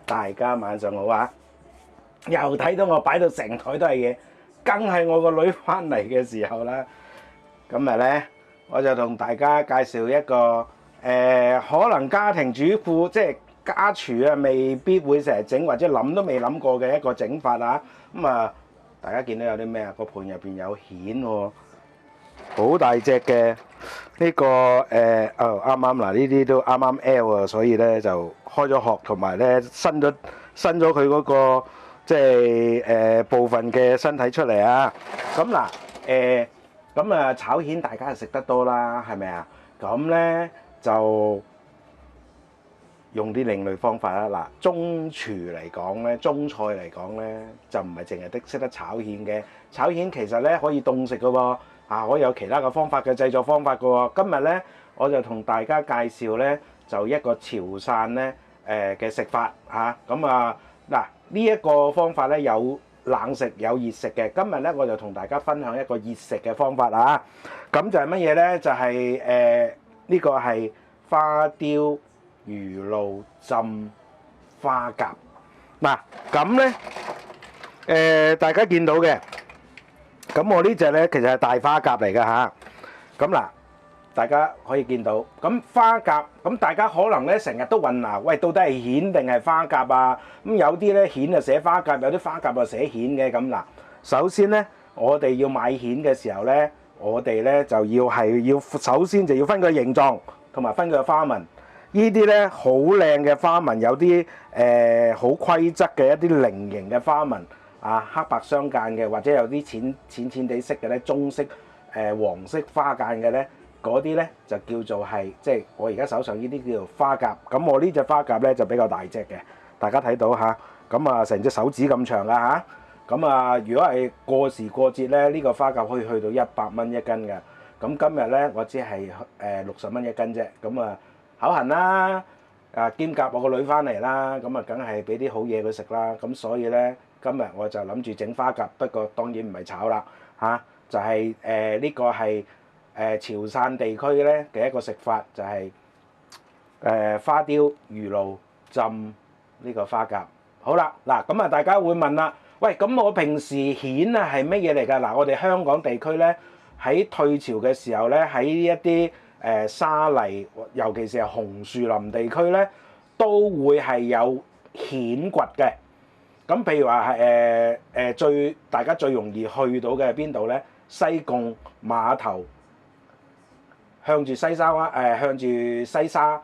大家晚上好啊！又睇到我擺到成台都係嘢，梗係我個女翻嚟嘅時候啦。今日呢，我就同大家介紹一個可能家庭主婦即係家廚啊，未必會成日整或者諗都未諗過嘅一個整法啊。大家見到有啲咩啊？個盤入邊有蜆喎，好大隻嘅呢個啱啱嗱，呢啲都啱啱 L 啊，所以咧就開咗殼，同埋咧伸咗佢嗰個即係部分嘅身體出嚟啊。咁嗱炒蜆大家就食得多啦，係咪啊？咁咧就用啲另類方法啦。嗱，中廚嚟講咧，中菜嚟講咧，就唔係淨係識得炒蜆嘅。炒蜆其實咧可以凍食嘅喎，可以有其他嘅方法嘅製作方法嘅喎。今日咧我就同大家介紹咧，就一個潮汕咧嘅食法嚇。嗱呢一個方法咧有冷食有熱食嘅。今日咧我就同大家分享一個熱食嘅方法啊。咁就係乜嘢咧？就係呢個係花雕魚露浸花甲。嗱咁咧大家見到嘅，咁我呢隻咧其實係大花甲嚟㗎嚇。咁嗱，大家可以見到，咁花甲咁大家可能咧成日都混淆，喂，到底係蜆定係花甲啊？咁有啲咧蜆就寫花甲，有啲花甲就寫蜆嘅。咁嗱，首先咧我哋要買蜆嘅時候咧，我哋咧就要首先就要分佢形狀同埋分佢嘅花紋。呢啲咧好靚嘅花紋，有啲好規則嘅一啲菱形嘅花紋啊，黑白相間嘅，或者有啲淺地色嘅咧，棕色黃色花間嘅咧，嗰啲咧就叫做係即係我而家手上呢啲叫做花甲。咁我呢隻花甲咧就比較大隻嘅，大家睇到嚇。咁成隻手指咁長啦嚇。如果係過時過節咧，呢個花甲可以去到100蚊一斤嘅。咁今日咧我只係60蚊一斤啫。口痕啦，兼夾我個女翻嚟啦，咁梗係俾啲好嘢佢食啦。咁所以咧，今日我就諗住整花甲，不過當然唔係炒啦嚇，就係呢個係潮汕地區咧嘅一個食法，就係花雕魚露浸呢個花甲。好啦，嗱咁大家會問啦，喂，咁我平時蜆啊係乜嘢嚟㗎？嗱，我哋香港地區咧喺退潮嘅時候咧，喺一啲沙泥，尤其是係紅樹林地區咧，都會係有蜆掘嘅。咁譬如話係大家最容易去到嘅係邊度咧？西貢碼頭向住西沙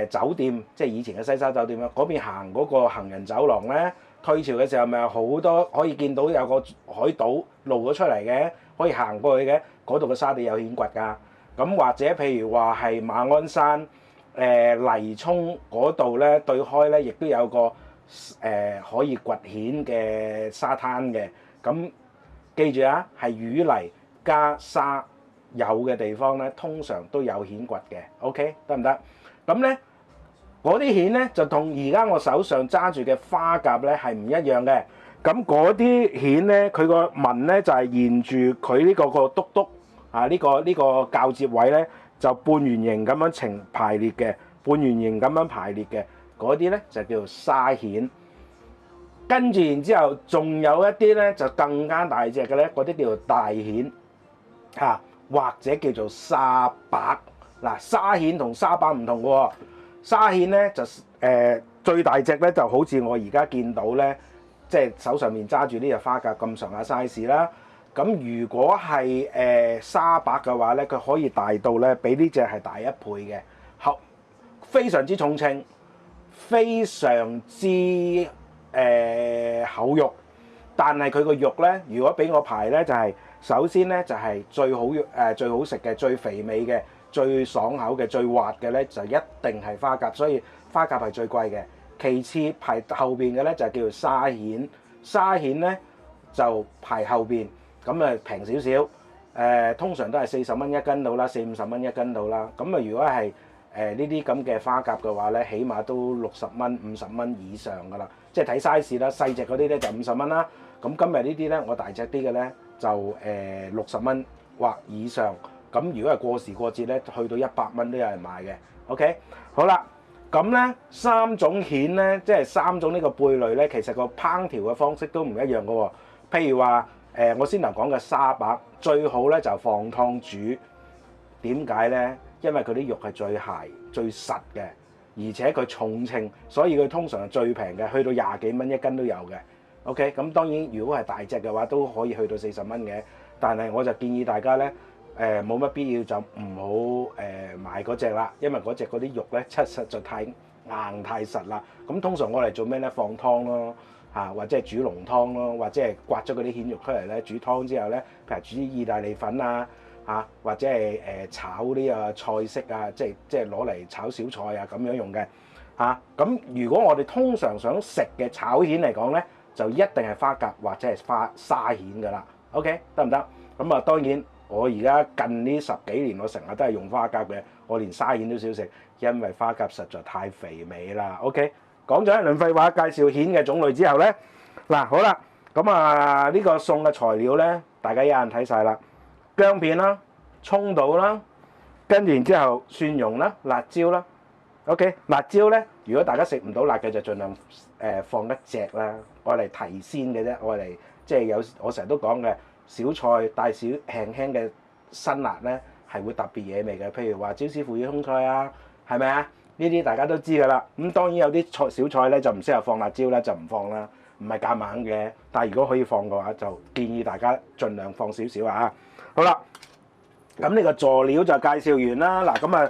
酒店，即係以前嘅西沙酒店啦，嗰邊行嗰個行人走廊咧，退潮嘅時候咪有好多可以見到有個海島露咗出嚟嘅，可以行過去嘅，嗰度嘅沙地有蜆掘㗎。咁或者譬如話係馬鞍山泥涌嗰度咧，對開咧，亦都有個可以掘蜆嘅沙灘嘅。咁記住啊，係淤泥加沙有嘅地方咧，通常都有蜆掘嘅。OK， 得唔得？咁咧嗰啲蜆咧就同而家我手上揸住嘅花甲咧係唔一樣嘅。咁嗰啲蜆咧，佢個紋咧就係沿住佢呢個篤篤。呢個交接位咧就半圓形咁樣排列嘅，半圓形咁樣排列嘅嗰啲咧就叫做沙蜆。跟住然之後仲有一啲咧就更加大隻嘅咧，嗰啲叫做大蜆或者叫做沙白。嗱，沙蜆同沙白唔同嘅喎，沙蜆咧就最大隻咧就好似我而家見到咧，即係手上面揸住呢隻花甲咁上下 size 啦。咁如果係沙白嘅話咧，佢可以大到咧比呢隻係大1倍嘅，非常之重稱，非常之厚肉。但係佢個肉咧，如果俾我排咧，就係首先咧就係最好食嘅、最肥美嘅、最爽口嘅、最滑嘅咧，就一定係花甲，所以花甲係最貴嘅。其次排後邊嘅咧就叫做沙蜆，沙蜆咧就排後邊。咁平少少，通常都係40蚊一斤到啦，40-50蚊一斤到啦。咁如果係呢啲咁嘅花甲嘅話咧，起碼都60蚊、50蚊以上噶啦。即係睇 size 啦，細隻嗰啲咧就50蚊啦。咁今日呢啲咧，我大隻啲嘅咧就60蚊或以上。咁如果係過時過節咧，去到100蚊都有人買嘅。OK， 好啦，咁咧3種蜆咧，即係3種呢個貝類咧，其實個烹調嘅方式都唔一樣嘅喎。譬如話我先頭講嘅沙白，最好咧就放湯煮。點解咧？因為佢啲肉係最鞋、最實嘅，而且佢重稱，所以佢通常係最平嘅，去到20幾蚊一斤都有嘅。OK，咁當然如果係大隻嘅話，都可以去到40蚊嘅。但係我就建議大家咧，冇乜必要就唔好買嗰隻啦，因為嗰隻嗰啲肉咧實在太硬太實啦。咁通常我嚟做咩咧？放湯咯，或者係煮濃湯咯，或者係刮咗嗰啲蜆肉出嚟咧，煮湯之後咧，譬如煮啲意大利粉啊，或者係炒啲菜式啊，即係攞嚟炒小菜啊咁樣用嘅。咁如果我哋通常想食嘅炒蜆嚟講咧，就一定係花甲或者係沙蜆噶啦。OK， 得唔得？咁啊，當然我而家近呢10幾年，我成日都係用花甲嘅，我連沙蜆都少食，因為花甲實在太肥美啦。OK， 講咗一輪廢話，介紹蜆嘅種類之後咧，嗱好啦，咁啊呢個餸嘅材料咧，大家一眼睇晒啦，薑片啦、葱到啦，跟住然之後蒜蓉啦、辣椒啦。OK， 辣椒咧，如果大家食唔到辣嘅就盡量放一隻啦，我嚟提鮮嘅啫，我嚟即係我成日都講嘅小菜帶少輕輕嘅辛辣咧，係會特別惹味嘅。譬如話椒絲腐乳空菜啊，係咪啊？呢啲大家都知㗎啦。咁當然有啲小菜咧就唔適合放辣椒啦，就唔放啦，唔係夾硬嘅。但係如果可以放嘅話，就建議大家盡量放少少啊。好啦，咁呢個佐料就介紹完啦。嗱咁啊，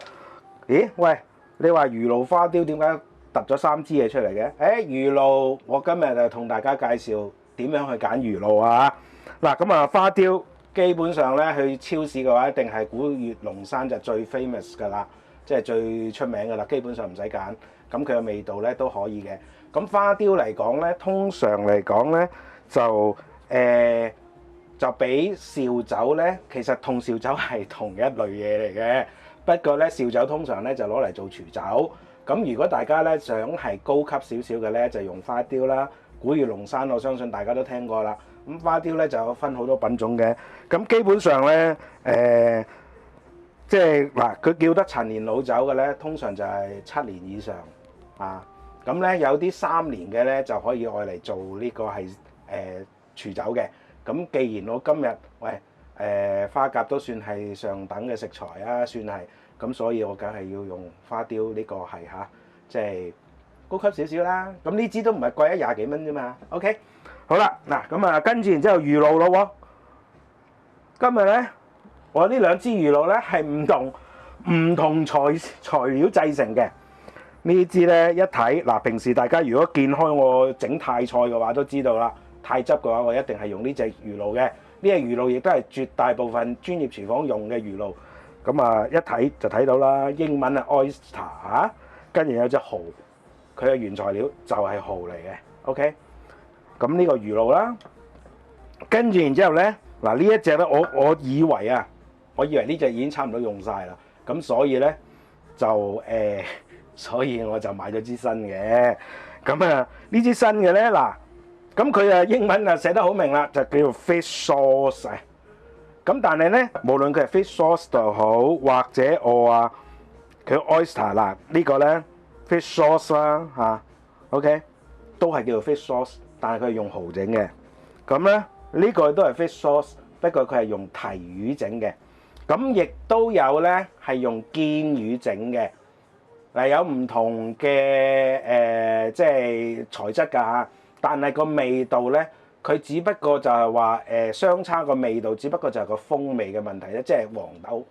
咦喂？你話魚露花雕點解突咗3支嘢出嚟嘅？魚露，我今日就同大家介紹點樣去揀魚露啊！嗱，咁啊花雕基本上咧去超市嘅話，一定係古越龍山就最 famous 㗎啦，即係最出名㗎啦，基本上唔使揀。咁佢嘅味道咧都可以嘅。咁花雕嚟講咧，通常嚟講咧就比紹酒咧，其實同紹酒係同一類嘢嚟嘅。不過咧，紹酒通常咧就攞嚟做廚酒。咁如果大家咧想係高級少少嘅咧，就用花雕啦。古越龍山我相信大家都聽過啦。咁花雕咧就有分好多品種嘅。咁基本上咧，即係嗱，佢叫得陳年老酒嘅咧，通常就係7年以上啊。咁咧有啲3年嘅咧就可以愛嚟做呢個係廚酒嘅。咁既然我今日花甲都算係上等嘅食材啊，算係咁，所以我梗係要用花雕呢個係即係高級少少啦。咁呢支都唔係貴，20幾蚊啫嘛。OK， 好啦，嗱咁啊，跟住然之後魚露咯喎。今日咧，我呢2支魚露咧係唔同材料製成嘅。呢支咧一睇嗱，平時大家如果見開我整泰菜嘅話，都知道啦。泰汁嘅話，我一定係用呢隻魚露嘅。呢隻魚露亦都係絕大部分專業廚房用嘅魚露。咁啊，一睇就睇到啦。英文係 oyster 跟住有隻蠔，佢嘅原材料就係蠔嚟嘅。OK， 咁呢個魚露啦，跟住然之後咧，嗱呢一隻咧，我以為呢隻已經差唔多用晒啦。咁所以咧就所以我就買咗支新嘅。咁啊，呢支新嘅咧嗱。咁佢英文寫得好明啦，就叫做 fish sauce 啊。咁但係咧，無論佢係 fish sauce 就好，或者我話佢 oyster 啦，呢個咧 fish sauce 啦OK 都係叫做 fish sauce，但係佢係用蠔整嘅。咁咧呢個都係 fish sauce，不過佢係用提魚整嘅。咁亦都有咧係用堅魚整嘅。嗱，有唔同嘅即係材質㗎嚇。但係個味道咧，佢只不過就係話相差個味道，只不過就係個風味嘅問題咧。即係黃豆，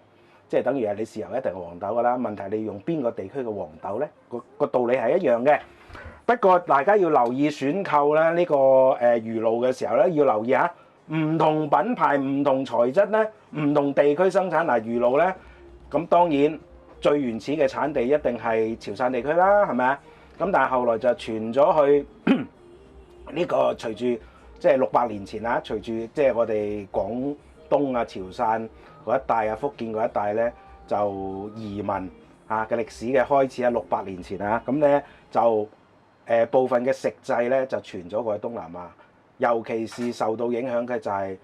即係等於係你豉油一定係黃豆噶啦。問題你用邊個地區嘅黃豆咧？個道理係一樣嘅。不過大家要留意選購咧呢個魚露嘅時候咧，要留意下唔同品牌、唔同材質咧、唔同地區生產嗱魚露咧。咁當然最原始嘅產地一定係潮汕地區啦，係咪啊？咁但係後來就傳咗去。呢個隨住即係600年前隨住即係我哋廣東啊、潮汕嗰一帶啊、福建嗰一帶咧，就移民嘅歷史嘅開始600年前咁咧就部分嘅食製咧就傳咗過去東南亞，尤其是受到影響嘅就係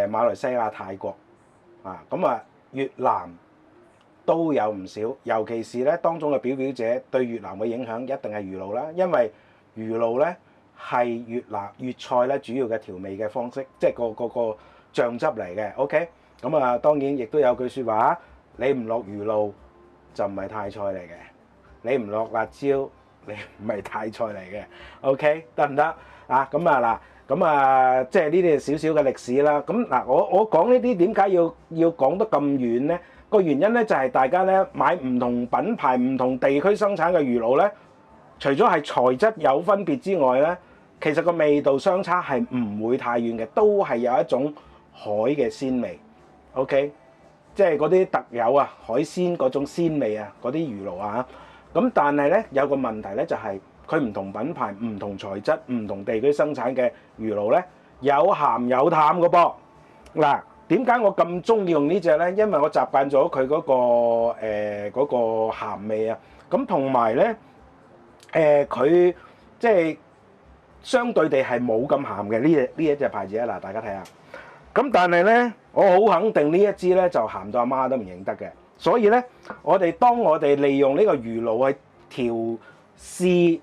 馬來西亞、泰國咁越南都有唔少，尤其是咧當中嘅表表者對越南嘅影響一定係魚露啦，因為魚露咧係粵菜咧主要嘅調味嘅方式，即係個醬汁嚟嘅。OK， 咁啊當然亦都有句説話，你唔落魚露就唔係泰菜嚟嘅，你唔落辣椒你唔係泰菜嚟嘅。OK， 得唔得啊？咁啊嗱，咁啊即係呢啲少少嘅歷史啦。咁嗱，我講呢啲點解要講得咁遠咧？個原因咧就係大家咧買唔同品牌、唔同地區生產嘅魚露咧，除咗係材質有分別之外咧，其實個味道相差係唔會太遠嘅，都係有一種海嘅鮮味。OK， 即係嗰啲特有啊海鮮嗰種鮮味啊，嗰啲魚露啊。咁但係咧有個問題咧就係佢唔同品牌、唔同材質、唔同地區生產嘅魚露咧，有鹹有淡嘅噃。嗱，點解我咁中意用呢隻咧？因為我習慣咗佢嗰個鹹味啊。咁同埋咧，佢即係相對地係冇咁鹹嘅呢一隻牌子啊。嗱，大家睇下。咁但係咧，我好肯定呢一支咧就鹹到阿媽都唔認得嘅。所以咧，當我哋利用呢個魚露去調試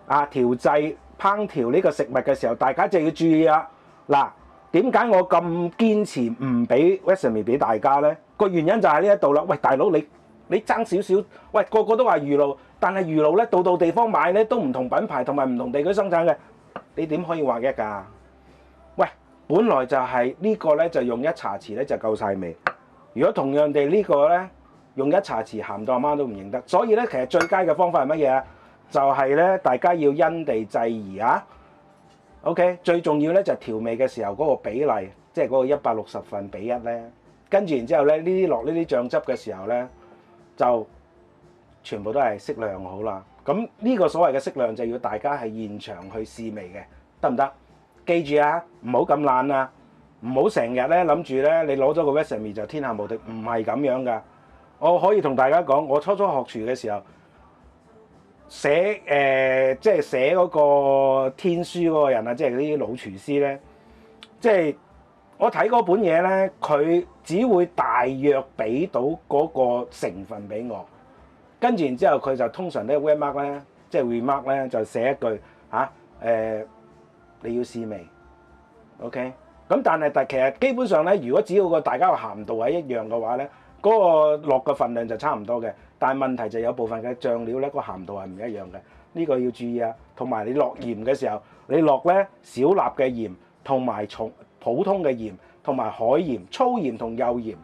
調製烹調呢個食物嘅時候，大家就要注意啦。嗱，點解我咁堅持唔俾 Sesame 俾大家咧？個原因就喺呢一度啦。喂，大佬你爭少少，喂個個都話魚露，但係魚露咧到地方買咧都唔同品牌同埋唔同地區生產嘅，你點可以劃一㗎？喂，本來就係呢個咧就用一茶匙咧就夠晒味。如果同樣地呢個咧用一茶匙鹹到阿媽都唔認得，所以咧其實最佳嘅方法係乜嘢啊？就係咧大家要因地制宜啊。OK， 最重要咧就係調味嘅時候嗰個比例，即係嗰個160份比1咧。跟住然之後咧，落呢啲醬汁嘅時候咧，就全部都係適量好啦。咁呢個所謂嘅適量就要大家係現場去試味嘅，得唔得？記住啊，唔好咁懶啊，唔好成日咧諗住咧你攞咗個 Sesame 就天下無敵，唔係咁樣噶。我可以同大家講，我初學廚嘅時候即係寫嗰個天書嗰個人啊，即係啲老廚師咧，即係我睇嗰本嘢咧，佢只會大約俾到嗰個成分俾我，跟住然之後佢就通常咧 remark 咧，即係 remark 咧就寫一句你要試味 ，OK？ 咁但其實基本上咧，如果只要大家個鹹度係一樣嘅話咧，嗰個落嘅份量就差唔多嘅。但係問題就有部分嘅醬料咧個鹹度係唔一樣嘅，呢個要注意啊。同埋你落鹽嘅時候，你落咧小粒嘅鹽，同埋普通嘅鹽，同埋海鹽、粗鹽同幼鹽，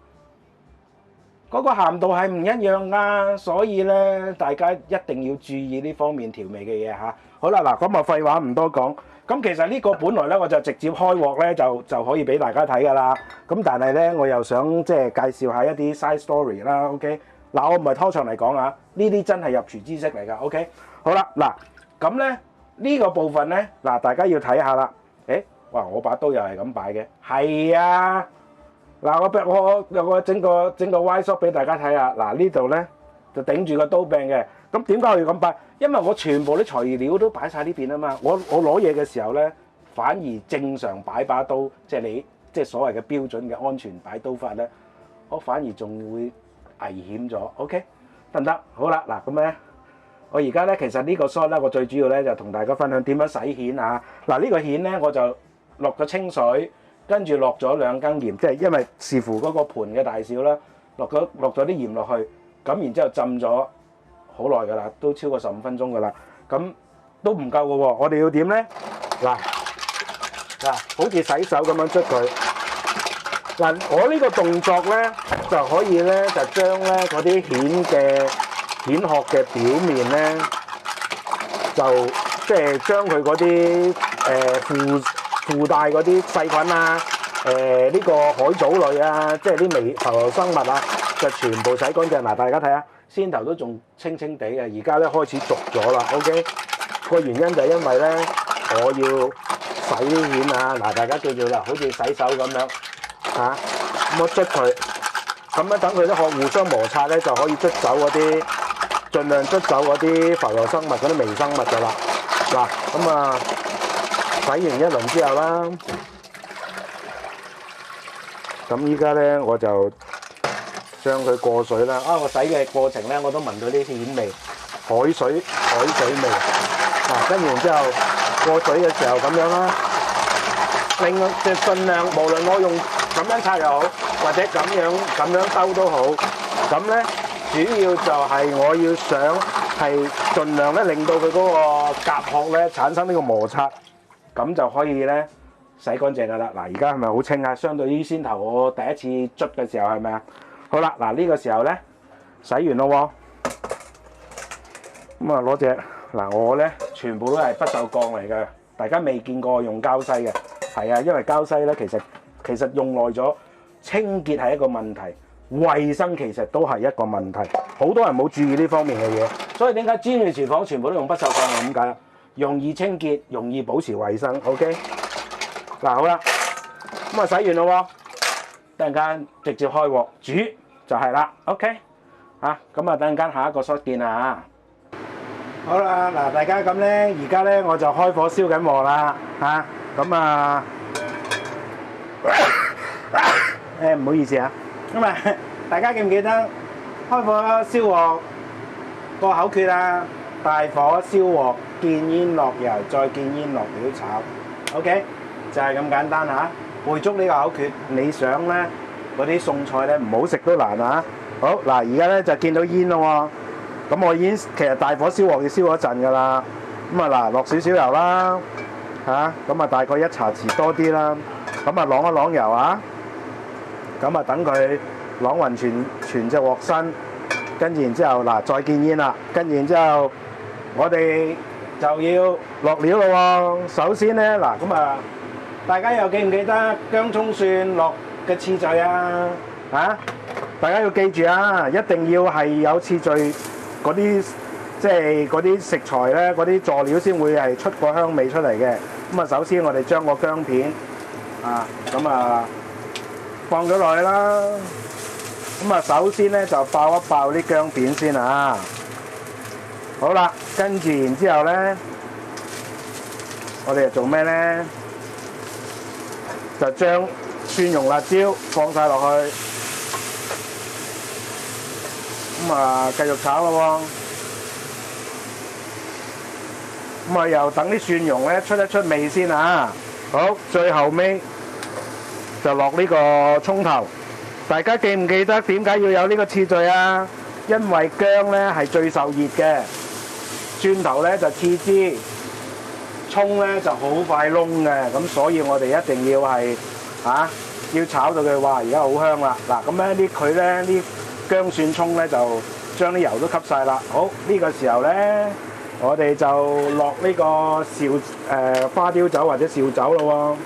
嗰個鹹度係唔一樣㗎。所以咧，大家一定要注意呢方面調味嘅嘢嚇。好啦，嗱咁啊廢話唔多講。咁其實呢個本來咧我就直接開鑊咧就可以俾大家睇㗎啦。咁但係咧我又想即係介紹下一啲 side story 啦。OK， 嗱我唔係拖長嚟講啊，呢啲真係入廚知識嚟㗎。OK， 好啦，嗱咁咧呢個部分咧嗱大家要睇下啦。哇！我把刀又係咁擺嘅，係啊。嗱我整個 Y shot 俾大家睇下。嗱呢度咧就頂住個刀柄嘅。咁點解我要咁擺？因為我全部啲材料都擺晒呢邊啊嘛。我攞嘢嘅時候咧，反而正常擺把刀，即係所謂嘅標準嘅安全擺刀法咧，我反而仲會危險咗。OK， 得唔得？好啦，嗱咁咧，我而家咧其實呢個 shot 咧，我最主要咧就同大家分享點樣洗蜆啊。嗱呢個蜆咧我就落咗清水，跟住落咗2羹鹽，即係因為視乎嗰個盤嘅大小啦，落咗啲鹽落去，咁然之後浸咗好耐㗎啦，都超過15分鐘㗎啦，咁都唔夠㗎喎。我哋要點咧？嗱，好似洗手咁樣捽佢。嗱，我呢個動作咧就可以咧就將咧嗰啲蜆殼嘅表面咧，就即係將佢嗰啲附帶嗰啲細菌啊，呢個海藻類啊，即係啲微浮游生物啊，就全部洗乾淨。嗱，大家睇下，先頭都仲清清地嘅，而家咧開始濁咗啦。OK， 個原因就係因為咧，我要洗啲蜆啊。嗱，大家記住啦，好似洗手咁樣嚇，咁我捽佢，咁樣等佢啲殼互相摩擦咧，就可以捽走嗰啲，盡量捽走嗰啲浮游生物、嗰啲微生物㗎啦。嗱，咁啊〜洗完一輪之後啦，咁依家咧我就將佢過水啦。我洗嘅過程咧，我都聞到啲蜆味、海水味。跟住然之後過水嘅時候咁樣啦，即係盡量無論我用咁樣刷又好，或者咁樣兜都好。咁咧主要就係我要想係盡量咧令到佢嗰個甲殼咧產生呢個摩擦，咁就可以咧洗乾淨噶啦。嗱，而家係咪好清啊？相對於先頭我第一次捽嘅時候係咪啊？好啦，嗱呢個時候咧洗完咯喎，咁啊攞隻嗱我咧全部都係不鏽鋼嚟嘅，大家未見過用膠西嘅，係啊，因為膠西咧其實用耐咗，清潔係一個問題，衛生其實都係一個問題，好多人冇注意呢方面嘅嘢，所以點解專業廚房全部都用不鏽鋼係咁解？容易清潔，容易保持衛生。OK， 嗱好啦，咁啊洗完咯喎，等陣間直接開鑊煮就係啦。OK， 咁啊等陣間下一個 shot 見啦。好啦，嗱大家咁咧，而家咧我就開火燒緊鑊啦嚇，咁啊唔好意思啊，咁啊大家記唔記得開火燒鑊個口訣啊？大火燒鑊，見煙落油，再見煙落料炒。OK， 就係咁簡單嚇，背足呢個口訣，你想咧嗰啲餸菜咧唔好食都難啊！好嗱，而家咧就見到煙咯喎。咁我已經其實大火燒鑊要燒咗一陣㗎啦，咁啊嗱落少少油啦，咁啊大概1茶匙多啲啦，咁啊啷一啷油啊，咁啊等佢啷勻全隻鑊身，跟住然之後嗱再見煙啦，跟住然之後我哋就要落料咯喎。首先咧嗱咁啊，大家又記唔記得薑葱蒜落嘅次序啊？大家要記住啊，一定要係有次序。嗰啲即係嗰啲食材咧，嗰啲佐料先會係出個香味出嚟嘅。咁啊，首先我哋將個薑片放咗落去啦。咁啊，首先咧就爆一爆啲薑片先啊。好啦，跟住然之後咧，我哋又做咩咧？就將蒜蓉辣椒放晒落去。咁啊，繼續炒咯喎，咁啊又等啲蒜蓉咧出一出味先啊。好，最後尾就落呢個葱頭。大家記唔記得點解要有呢個次序啊？因為薑咧係最受熱嘅，蒜頭咧就次之，葱咧就好快燶嘅，咁所以我哋一定要係要炒到佢哇而家好香啦。嗱咁咧佢咧啲薑蒜葱咧就將啲油都吸晒啦。好，呢個時候咧，我哋就落呢個花雕酒或者紹酒咯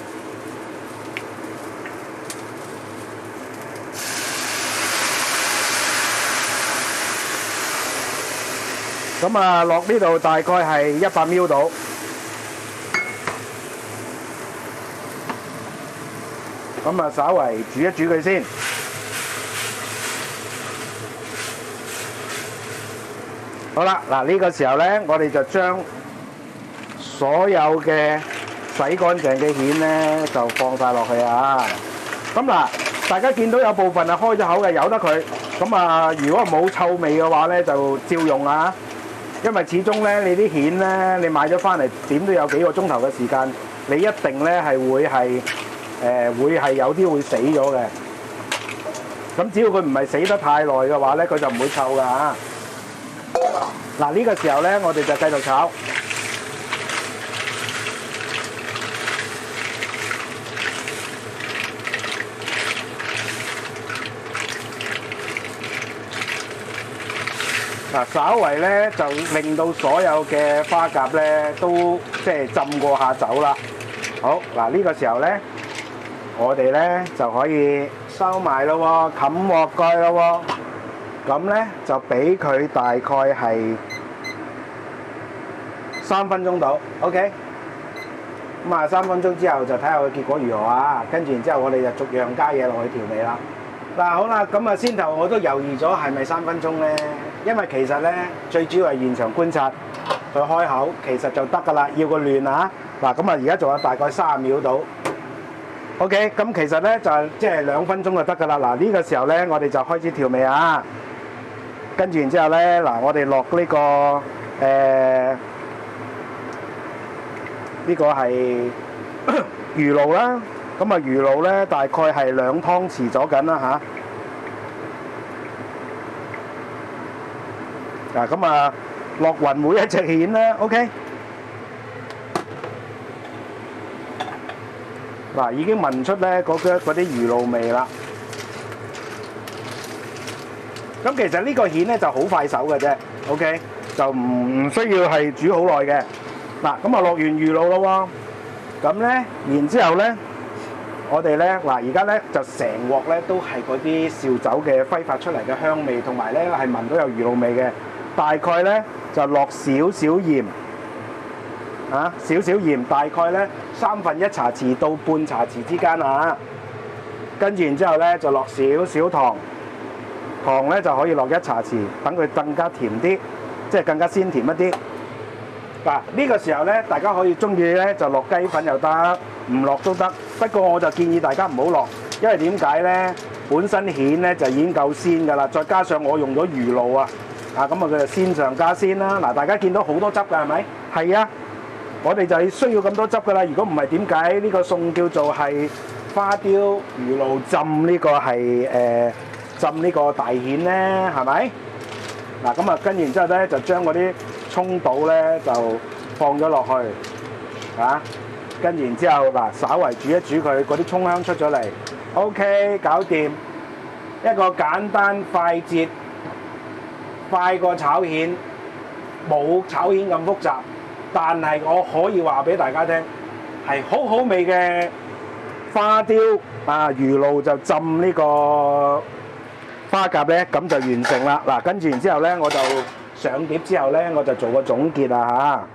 喎。咁啊，落呢度大概係100 ml 度。咁啊，稍為煮一煮佢先。好啦，嗱呢個時候咧，我哋就將所有嘅洗乾淨嘅蜆咧，就放晒落去啊。咁嗱，大家見到有部分係開咗口嘅，由得佢。咁啊，如果冇臭味嘅話咧，就照用啊。因為始終咧，你啲蜆咧，你買咗翻嚟點都有幾個鐘頭嘅時間，你一定咧係會係有啲會死咗嘅。咁只要佢唔係死得太耐嘅話咧，佢就唔會臭㗎嚇。嗱呢個時候咧，我哋就繼續炒。嗱，稍為咧就令到所有嘅花甲咧都即係浸過下酒啦。好，嗱呢個時候咧，我哋咧就可以收埋咯喎，冚鑊蓋咯喎。咁咧就俾佢大概係3分鐘到 ，OK。咁啊3分鐘之後就睇下個結果如何啊。跟住然之後我哋就逐樣加嘢落去調味啦。嗱好啦，咁啊先頭我都猶豫咗係咪3分鐘咧，因為其實咧最主要係現場觀察佢開口，其實就得㗎啦。要個亂啊！嗱咁啊而家仲有大概30秒到。OK， 咁其實咧就即係2分鐘就得㗎啦。嗱呢個時候咧，我哋就開始調味啊。跟住然之後咧，嗱我哋落呢個呢個係魚露啦。咁啊魚露咧大概係2湯匙咗緊啦嚇。嗱咁啊落勻每一隻蜆啦 ，OK。嗱已經聞出咧嗰啲魚露味啦。咁其實呢個蜆咧就好快手嘅啫 ，OK， 就唔需要係煮好耐嘅。嗱咁啊落完魚露咯喎，咁咧然之後咧，我哋咧嗱而家咧就成鑊咧都係嗰啲紹酒嘅揮發出嚟嘅香味，同埋咧係聞到有魚露味嘅。大概咧就落少少鹽，少少鹽，大概咧1/3茶匙到半茶匙之間啊。跟住然之後咧就落少少糖。糖咧就可以落1茶匙，等佢更加甜啲，即係更加鮮甜一啲。嗱呢個時候咧，大家可以中意咧就落雞粉又得，唔落都得。不過我就建議大家唔好落，因為點解咧？本身蜆咧就已經夠鮮㗎啦，再加上我用咗魚露啊，咁啊佢就鮮上加鮮啦。嗱，大家見到好多汁㗎係咪？係啊，我哋就係需要咁多汁㗎啦。如果唔係點解呢個餸叫做係花雕魚露浸呢個係浸呢個大蜆咧，係咪？嗱咁啊，跟然之後咧，就將嗰啲葱倒咧就放咗落去，跟然之後嗱，稍為煮一煮佢，嗰啲葱香出咗嚟 ，OK， 搞掂。一個簡單快捷，快過炒蜆，冇炒蜆咁複雜，但係我可以話俾大家聽，係好好味嘅花雕魚露就浸呢個花甲咧，咁就完成啦。嗱，跟住然之後咧，我就上碟之後咧，我就做個總結啦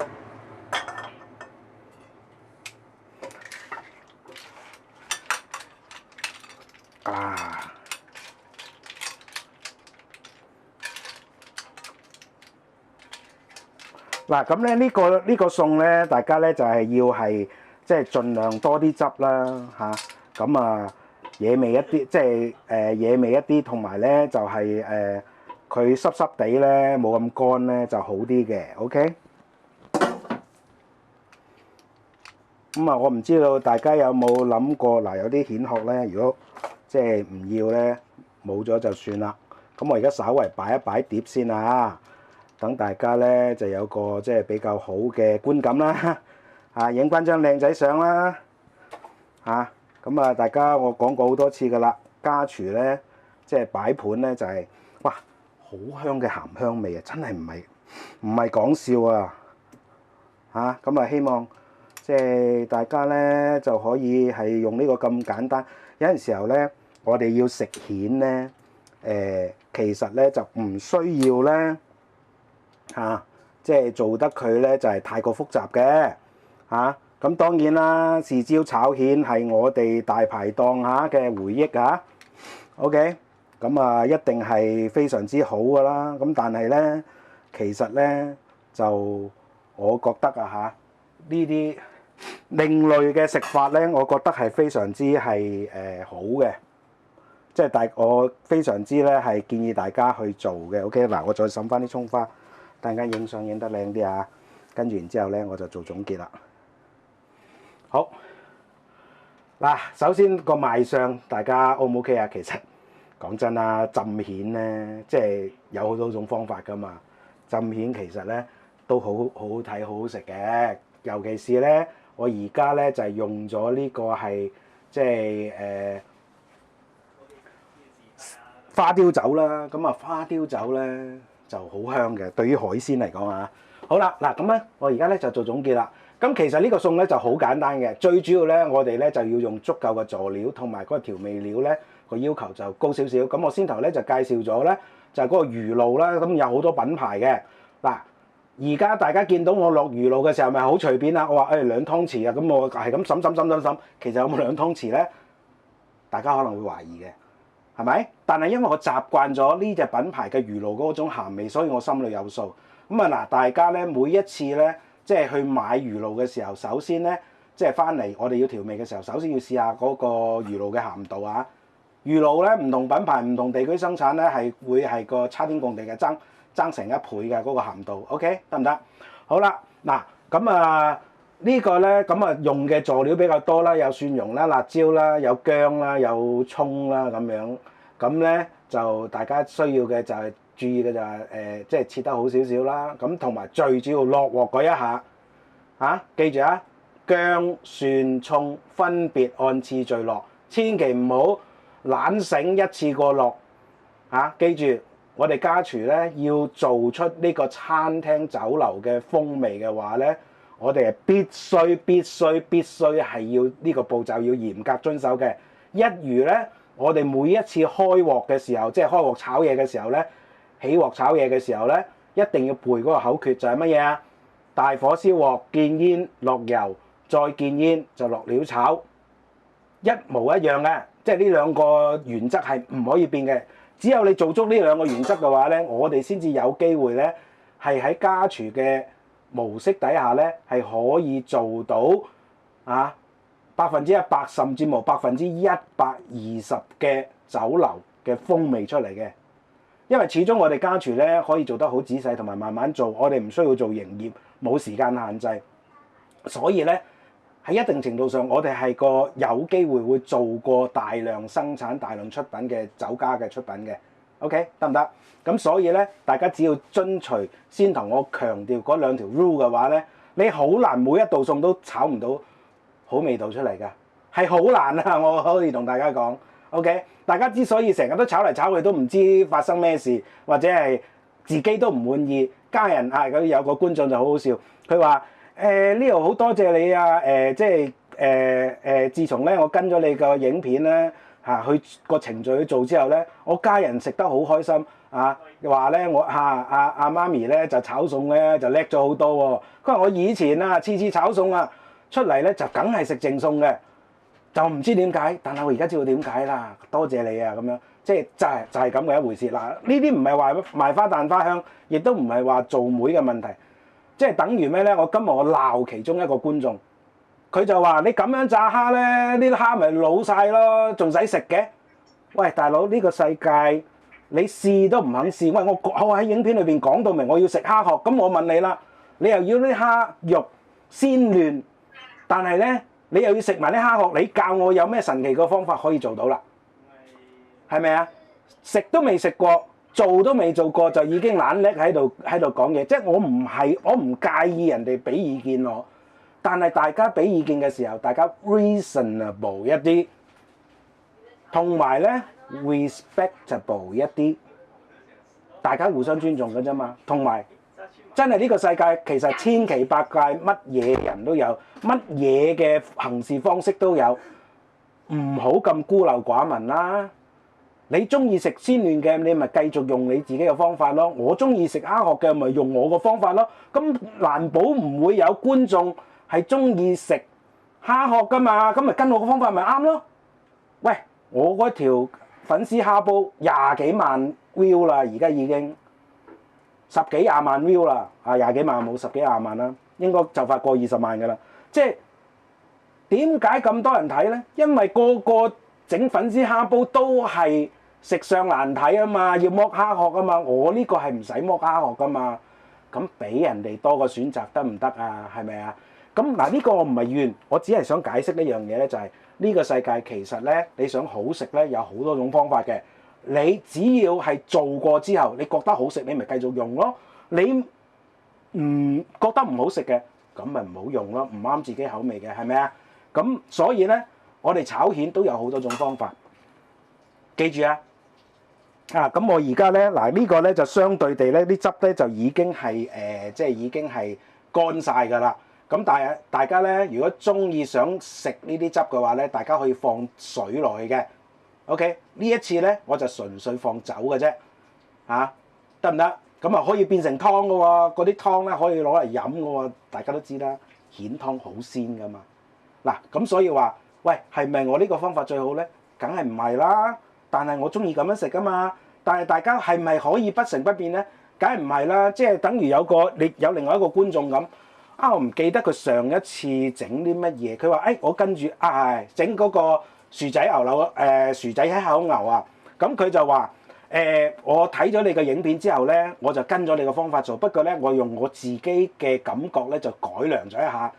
嗱，咁咧呢個餸咧，大家咧就係要係即係盡量多啲汁啦咁啊惹味一啲，即係惹味一啲，同埋咧就係佢濕濕地咧冇咁乾咧就好啲嘅 ，OK。咁啊，我唔知道大家有冇諗過嗱，有啲蜆殼咧，如果即係唔要咧，冇咗就算啦。咁我而家稍為擺一擺碟先等大家咧就有個即係比較好嘅觀感啦，影翻張靚仔相啦，咁啊，大家我講過好多次噶啦，家廚咧即係擺盤咧就係哇好香嘅鹹香味啊，真係唔係講笑咁啊希望即係大家咧就可以係用呢個咁簡單。有陣時候咧，我哋要食蜆咧，其實咧就唔需要咧即係做得佢咧就係太過複雜嘅咁當然啦，豉椒炒蜆係我哋大排檔嘅回憶OK， 咁啊一定係非常之好噶啦。咁但係咧，其實咧就我覺得呢啲另類嘅食法咧，我覺得係非常之係好嘅，即係我非常之咧係建議大家去做嘅。OK， 嗱我再滲翻啲葱花，等間影相影得靚啲跟住然之後咧我就做總結啦。好嗱，首先個賣相大家 O 唔 OK 啊？其實講真啦，浸蜆咧即係有好多種方法噶嘛。浸蜆其實咧都好好睇，好好食嘅。尤其是咧，我而家咧就係用咗呢個係即係花雕酒啦。咁啊花雕酒咧就好香嘅，對於海鮮嚟講好啦，嗱咁咧我而家咧就做總結啦。咁其實呢個餸咧就好簡單嘅，最主要咧我哋咧就要用足夠嘅佐料同埋嗰個調味料咧個要求就高少少。咁我先頭咧就介紹咗咧就係嗰個魚露啦，咁有好多品牌嘅。嗱，而家大家見到我落魚露嘅時候咪好隨便啦，我話2湯匙咁我係咁滲，其實有冇2湯匙咧？大家可能會懷疑嘅，係咪？但係因為我習慣咗呢隻品牌嘅魚露嗰種鹹味，所以我心裏有數。咁啊嗱，大家咧每一次咧即係去買魚露嘅時候，首先咧即係翻嚟我哋要調味嘅時候，首先要試下嗰個魚露嘅鹹度啊。魚露咧唔同品牌、唔同地區生產咧係會係個差天共地嘅爭成1倍嘅嗰個鹹度。OK 得唔得？好啦，嗱咁啊呢個咧咁啊用嘅佐料比較多啦，有蒜蓉啦、辣椒啦、有薑啦、有葱啦咁樣。咁咧就大家需要嘅就係注意嘅就係即係切得好少少啦。咁同埋最主要落鑊嗰一下記住啊，薑、蒜、葱分別按次序落，千祈唔好懶醒一次過落記住，我哋家廚咧要做出呢個餐廳酒樓嘅風味嘅話咧，我哋係必須係要呢個步驟要嚴格遵守嘅。一如咧，我哋每一次開鑊嘅時候，即係開鑊炒嘢嘅時候咧，起鑊炒嘢嘅時候咧，一定要背嗰個口訣就係乜嘢啊？大火燒鑊，見煙落油，再見煙就落料炒，一模一樣嘅。即係呢兩個原則係唔可以變嘅。只有你做足呢兩個原則嘅話咧，我哋先至有機會咧係喺家廚嘅模式底下咧係可以做到100%甚至乎120%嘅酒樓嘅風味出嚟嘅。因為始終我哋家廚咧可以做得好仔細同埋慢慢做，我哋唔需要做營業，冇時間限制，所以咧喺一定程度上，我哋係個有機會會做過大量生產、大量出品嘅酒家嘅出品嘅。OK 得唔得？咁所以咧，大家只要遵隨先同我強調嗰兩條 rule 嘅話咧，你好難每一道餸都炒唔到好味道出嚟㗎，係好難啊！我可以同大家講。OK， 大家之所以成日都炒嚟炒去都唔知發生咩事，或者係自己都唔滿意，家人咁有個觀眾就好好笑，佢話呢度好多謝你啊！即係自從咧我跟咗你個影片咧去個程序去做之後咧，我家人食得好開心話咧我阿媽咪咧就炒餸咧就叻咗好多喎。佢話我以前次次炒餸出嚟咧就梗係食剩餸嘅。就唔知點解，但係我而家知道點解啦。多謝你啊，咁樣即係就係咁嘅一回事嗱。呢啲唔係話賣花讚花香，亦都唔係話做妹嘅問題，即係等於咩咧？我今日我鬧其中一個觀眾，佢就話：你咁樣炸蝦咧，呢啲蝦咪老晒咯，仲使食嘅？喂，大佬，呢個世界你試都唔肯試。喂，我喺影片裏邊講到明我要食蝦殼，咁我問你啦，你又要啲蝦肉鮮嫩，但係咧？你又要食埋啲蝦殼，你教我有咩神奇嘅方法可以做到啦？係咪啊？食都未食過，做都未做過，就已經懶叻喺度講嘢。即係我唔介意人哋俾意見我，但係大家俾意見嘅時候，大家 reasonable 一啲，同埋咧 respectable 一啲，大家互相尊重嘅啫嘛，同埋。真係呢個世界其實千奇百怪，乜嘢人都有，乜嘢嘅行事方式都有，唔好咁孤陋寡聞啦。你中意食鮮嫩嘅，你咪繼續用你自己嘅方法咯。我中意食蝦殼嘅，咪用我個方法咯。咁難保唔會有觀眾係中意食蝦殼噶嘛，咁咪跟我個方法咪啱咯。喂，我嗰條粉絲蝦煲20幾萬 view 啦，而家已經。10幾20萬 view 啦，20幾萬冇10幾20萬啦，應該就快過20萬㗎啦。即係點解咁多人睇咧？因為個個整粉絲蝦煲都係食相難睇啊嘛，要剝蝦殼啊嘛。我呢個係唔使剝蝦殼㗎嘛。咁俾人哋多個選擇得唔得啊？係咪啊？咁嗱，呢個我唔係怨，我只係想解釋一樣嘢咧，就係呢個世界其實咧，你想好食咧，有好多種方法嘅。你只要係做過之後，你覺得好食，你咪繼續用咯。你唔覺得唔好食嘅，咁咪唔好用咯，唔啱自己口味嘅，係咪啊？咁所以咧，我哋炒蜆都有好多種方法。記住啊！咁我而家咧嗱，呢個咧就相對地咧，啲汁咧就已經係即係已經係乾晒㗎啦。咁但係大家咧，如果中意想食呢啲汁嘅話咧，大家可以放水落去嘅。OK， 呢一次咧我就純粹放酒嘅啫，得唔得？咁啊可以變成湯嘅喎，嗰啲湯咧可以攞嚟飲嘅喎，大家都知啦，蜆湯好鮮噶嘛。嗱，咁所以話，喂，係咪我呢個方法最好咧？梗係唔係啦，但係我中意咁樣食噶嘛。但係大家係咪可以不成不變咧？梗係唔係啦，即係等於有另外一個觀眾咁，我唔記得佢上一次整啲乜嘢。佢話：我跟住整嗰個薯仔牛柳薯仔喺口牛啊。咁佢就話：我睇咗你嘅影片之後咧，我就跟咗你嘅方法做。不過咧，我用我自己嘅感覺咧就改良咗一下，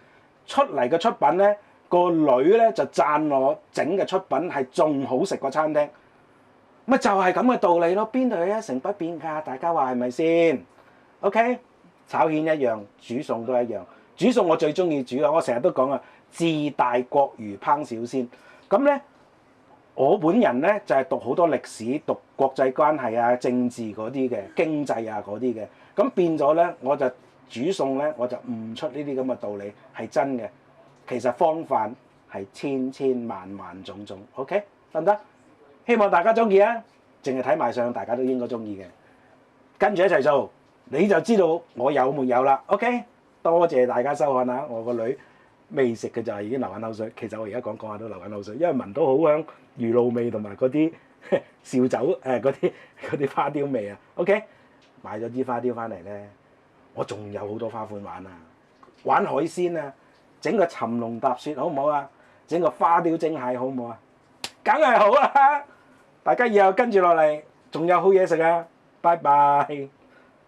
出嚟嘅出品咧，個女咧就讚我整嘅出品係仲好食過餐廳。咪就係咁嘅道理咯，邊度有一成不變㗎？大家話係咪先 ？OK， 炒蜆一樣，煮餸都一樣。煮餸我最中意煮啦，我成日都講啊，自大國如烹小鮮。咁咧，我本人咧就係讀好多歷史、讀國際關係啊、政治嗰啲嘅、經濟啊嗰啲嘅。咁變咗咧，我就煮餸咧，我就悟出呢啲咁嘅道理係真嘅。其實方法係千千萬萬種種。OK， 得唔得？希望大家中意啊！淨係睇賣相，大家都應該中意嘅。跟住一齊做，你就知道我有沒有啦。OK， 多謝大家收看啊！我個女未食嘅就係已經流緊口水。其實我而家講下都流緊口水，因為聞到好香魚露味同埋嗰啲紹酒嗰啲花雕味啊。OK， 買咗支花雕翻嚟咧，我仲有好多花款玩啊！玩海鮮啊，整個尋龍踏雪好唔好啊？整個花雕蒸蟹好唔好啊？梗係好啦！大家以後跟住落嚟，仲有好嘢食啊！拜拜。